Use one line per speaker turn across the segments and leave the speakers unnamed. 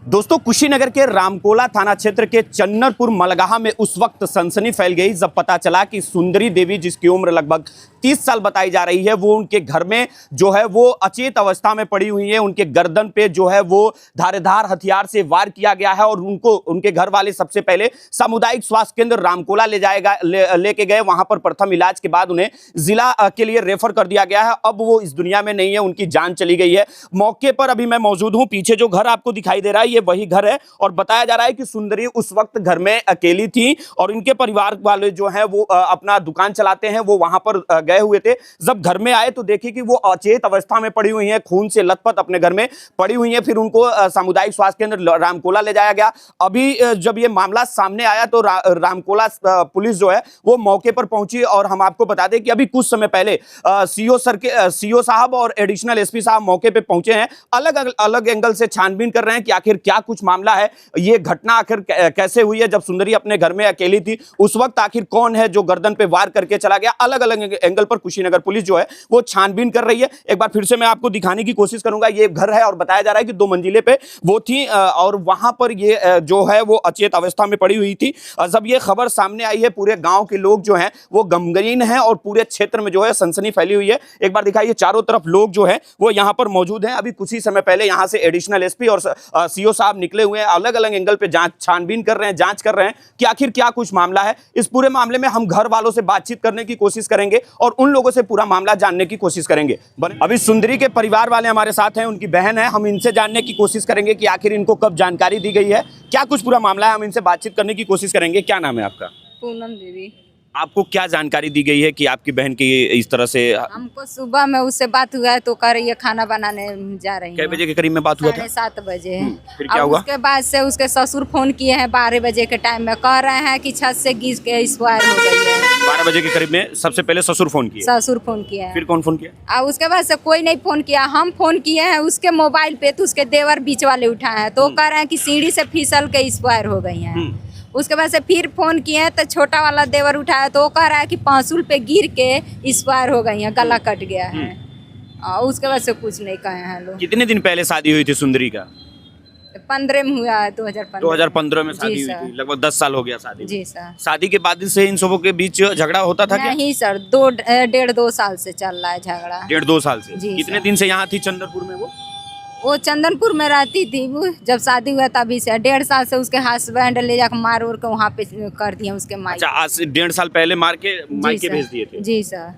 दोस्तों, कुशीनगर के रामकोला थाना क्षेत्र के चन्नरपुर मलगाहा में उस वक्त सनसनी फैल गई जब पता चला कि सुंदरी देवी, जिसकी उम्र लगभग 30 साल बताई जा रही है, वो उनके घर में जो है वो अचेत अवस्था में पड़ी हुई है। उनके गर्दन पे जो है वो धारदार हथियार से वार किया गया है और उनको उनके घर वाले सबसे पहले सामुदायिक स्वास्थ्य केंद्र रामकोला लेके गए। वहां पर प्रथम इलाज के बाद उन्हें जिला के लिए रेफर कर दिया गया है। अब वो इस दुनिया में नहीं है, उनकी जान चली गई है। मौके पर अभी मैं मौजूद हूं। पीछे जो घर आपको दिखाई दे रहा है ये वही घर है और बताया जा रहा है कि सुंदरी उस वक्त घर में अकेली थी और इनके परिवार वाले जो हैं वो अपना दुकान चलाते हैं, वो वहां पर गए हुए थे। जब घर में आए तो देखे कि वो अचेत अवस्था में पड़ी हुई हैं, खून से लथपथ अपने घर में पड़ी हुई हैं। फिर उनको सामुदायिक स्वास्थ्य केंद्र रामकोला ले जाया गया। अभी जब ये मामला सामने आया तो रामकोला पुलिस जो है वो मौके पर पहुंची और हम आपको बता दें कि अभी कुछ समय पहले सीओ साहब और एडिशनल एसपी साहब मौके पे पहुंचे हैं। अलग अलग एंगल से छानबीन कर रहे हैं कि आखिर क्या कुछ मामला है, ये घटना आखिर कैसे हुई है। जब सुंदरी अपने घर में अकेली थी उस वक्त आखिर कौन है जो गर्दन पे वार करके चला गया। अलग अलग एंगल पर कुशीनगर पुलिस जो है वो छानबीन कर रही है। एक बार फिर से मैं आपको दिखाने की कोशिश करूंगा। ये घर है और बताया जा रहा है कि 2 मंजिले पे वो थी और वहां पर ये जो है वो अचेत अवस्था में पड़ी हुई थी। जब ये खबर सामने आई है पूरे गांव के लोग जो हैं वो गमगीन हैं और पूरे क्षेत्र में जो है सनसनी फैली हुई है। एक बार दिखाइए, चारों तरफ लोग जो है वो यहां पर मौजूद हैं। अभी कुछ ही समय पहले यहां से एडिशनल एसपी और सीओ साहब निकले हुए हैं। अलग अलग एंगल पे छानबीन कर रहे हैं, जांच कर रहे हैं कि आखिर क्या कुछ मामला है। इस पूरे मामले में हम घर वालों से बातचीत करने की कोशिश करेंगे और उन लोगों से पूरा मामला जानने की कोशिश करेंगे। अभी सुंदरी के परिवार वाले हमारे साथ हैं, उनकी बहन है। हम इनसे जानने की कोशिश करेंगे कि आखिर इनको कब जानकारी दी गई है, क्या कुछ पूरा मामला है। हम इनसे बातचीत करने की कोशिश करेंगे। क्या नाम है आपका?
पूनम देवी।
आपको क्या जानकारी दी गई है कि आपकी बहन की इस तरह से?
हमको सुबह में उससे बात हुआ है तो कह रही है खाना बनाने जा रही है।
कितने बजे के करीब में बात हुआ था?
7:30 बजे।
फिर क्या हुआ?
उसके बाद से उसके ससुर फोन किए हैं 12 बजे के टाइम में, कह रहे हैं कि छत से गिर के एक्सपायर हो गई है।
12 बजे के करीब में सबसे पहले ससुर फोन किए?
ससुर फोन किया है।
फिर कौन फोन किया?
और उसके बाद से कोई नहीं फोन किया। हम फोन किए हैं उसके मोबाइल पे तो उसके देवर बीच वाले उठाए हैं तो कह रहे हैं कि सीढ़ी से फिसल के एक्सपायर हो गई हैं। उसके बाद से फिर फोन किए तो छोटा वाला देवर उठाया तो वो कह रहा है कि पांसुल पे गिर के एक्सपायर हो गई हैं, गला कट गया है। और उसके बाद से कुछ नहीं कहे हैं लोग।
कितने दिन पहले शादी हुई थी सुंदरी का?
15 में हुआ है,
2015 में शादी हुई थी। लगभग 10 साल हो गया शादी।
जी सर।
शादी के बाद से इन सबों के बीच झगड़ा होता था क्या?
नहीं सर, 1.5-2 साल से चल रहा है झगड़ा।
1.5-2 साल से?
जी
कितने
सर।
दिन से यहाँ थी चंद्रपुर में
वो चंदनपुर में रहती थी। वो जब शादी हुआ तभी से 1.5 साल से उसके हस्बैंड ले जाकर मार उड़ के वहाँ पे कर दिए उसके माई।
अच्छा, आज से 1.5 साल पहले मार के मायके भेज दिए थे?
जी सर।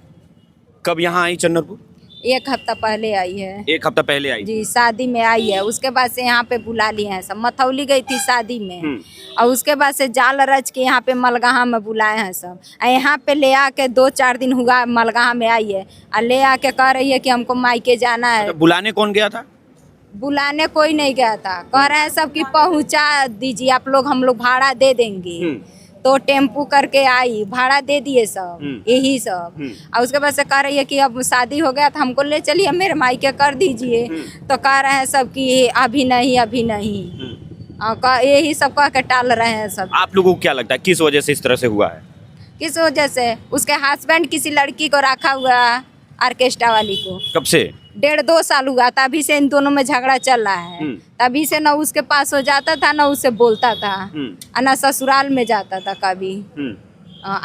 कब यहाँ आई चंद्रपुर?
1 हफ्ता पहले आई है।
1 हफ्ता पहले आई?
जी, शादी में आई है। उसके बाद से यहाँ पे बुला लिए हैं सब। मथौली गई थी शादी में और उसके बाद से जाल रच के यहाँ पे मलगाहा में बुलाए हैं सब। यहाँ पे ले आके 2-4 दिन हुआ मलगाहा में आई है और ले आके कह रही है कि हमको मायके जाना है।
अच्छा, बुलाने कौन गया था?
बुलाने कोई नहीं गया था। कह रहे हैं सब कि पहुँचा दीजिए आप लोग, हम लोग भाड़ा दे देंगे। तो टेम्पू करके आई, भाड़ा दे दिए सब, यही सब। और उसके बाद से कह रही है कि अब शादी हो गया तो हमको ले चलिए मेरे मायके कर दीजिए। तो कह रहे हैं सब कि अभी नहीं अभी नहीं, यही सब कह के टाल रहे हैं सब।
आप लोगों को क्या लगता है किस वजह से इस तरह से हुआ है?
किस वजह से? उसके हस्बैंड किसी लड़की को रखा हुआ, ऑर्केस्ट्रा वाली को।
कब से?
1.5-2 साल हुआ, तभी से इन दोनों में झगड़ा चल रहा है। तभी से न उसके पास हो जाता था, न उससे बोलता था, न ससुराल में जाता था कभी।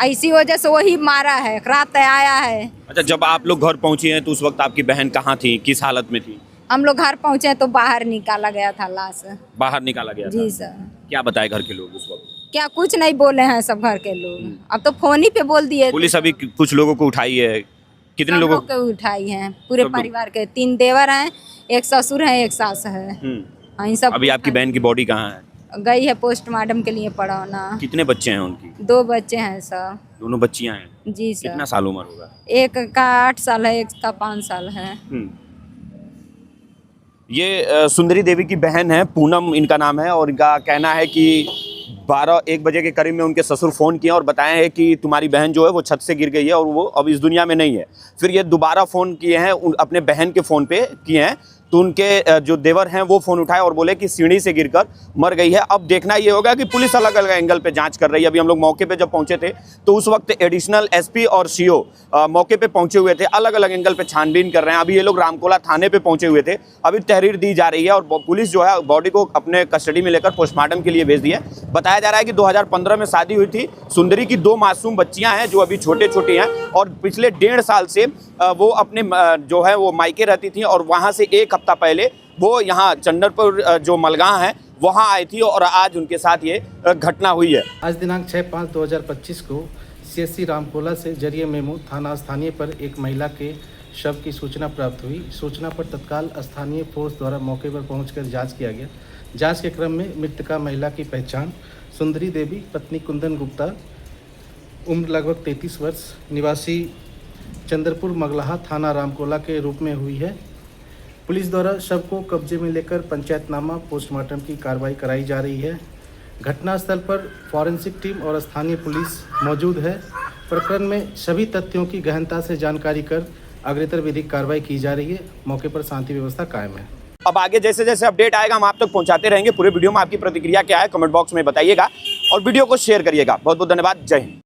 ऐसी वजह से वही मारा है, रात आया है।
अच्छा, जब आप लोग घर पहुंची हैं तो उस वक्त आपकी बहन कहाँ थी, किस हालत में थी?
हम लोग घर पहुंचे तो बाहर निकाला गया था लाश।
बाहर निकाला गया था?
जी सर।
क्या बताए घर के लोग उस वक्त?
क्या कुछ नहीं बोले हैं सब घर के लोग। अब तो फोन ही पे बोल दिए।
पुलिस अभी कुछ लोगों को उठाई है? कितने लोगों
को उठाई हैं? पूरे परिवार के 3 देवर हैं, 1 ससुर है, 1 सास है। इन सब। अभी
आपकी बहन की बॉडी कहाँ है?
गई है पोस्टमार्टम के लिए पढ़ाना।
कितने बच्चे हैं उनकी?
2 बच्चे हैं सर।
दोनों बच्चियां हैं?
जी सर।
कितना साल उम्र होगा?
एक का 8 साल है, एक का 5 साल है।
ये सुंदरी देवी की बहन है, पूनम इनका नाम है और इनका कहना है कि 12-1 बजे के करीब में उनके ससुर फ़ोन किए और बताए हैं कि तुम्हारी बहन जो है वो छत से गिर गई है और वो अब इस दुनिया में नहीं है। फिर ये दोबारा फ़ोन किए हैं, अपने बहन के फ़ोन पे किए हैं तो उनके जो देवर हैं वो फ़ोन उठाए और बोले कि सीढ़ी से गिरकर मर गई है। अब देखना ये होगा कि पुलिस अलग अलग एंगल पे जांच कर रही है। अभी हम लोग मौके पे जब पहुंचे थे तो उस वक्त एडिशनल एसपी और सीओ मौके पे पहुंचे हुए थे, अलग अलग एंगल पे छानबीन कर रहे हैं। अभी ये लोग रामकोला थाने पे पहुंचे हुए थे, अभी तहरीर दी जा रही है और पुलिस जो है बॉडी को अपने कस्टडी में लेकर पोस्टमार्टम के लिए भेज दी है। बताया जा रहा है कि 2015 में शादी हुई थी। सुंदरी की 2 मासूम बच्चियां हैं जो अभी छोटे छोटे हैं और पिछले 1.5 साल से वो अपने जो है वो मायके रहती थी और वहाँ से 1 हफ्ता पहले वो यहाँ चन्नरपुर जो मलगाह है वहाँ आई थी और आज उनके साथ ये घटना हुई है।
आज दिनांक 6/5/2025 को CSC रामकोला से जरिए मेमो थाना स्थानीय पर एक महिला के शव की सूचना प्राप्त हुई। सूचना पर तत्काल स्थानीय फोर्स द्वारा मौके पर पहुंचकर जांच किया गया। जांच के क्रम में मृतका महिला की पहचान सुंदरी देवी पत्नी कुंदन गुप्ता, उम्र लगभग 33 वर्ष, निवासी चंद्रपुर मगलाहा थाना रामकोला के रूप में हुई है। पुलिस द्वारा शव को कब्जे में लेकर पंचायतनामा पोस्टमार्टम की कार्रवाई कराई जा रही है। घटनास्थल पर फॉरेंसिक टीम और स्थानीय पुलिस मौजूद है। प्रकरण में सभी तथ्यों की गहनता से जानकारी कर अग्रेतर विधिक कार्रवाई की जा रही है। मौके पर शांति व्यवस्था कायम है।
अब आगे जैसे जैसे अपडेट आएगा हम आप तक पहुंचाते रहेंगे। पूरे वीडियो में आपकी प्रतिक्रिया क्या है कमेंट बॉक्स में बताइएगा और वीडियो को शेयर करिएगा। बहुत बहुत धन्यवाद। जय हिंद।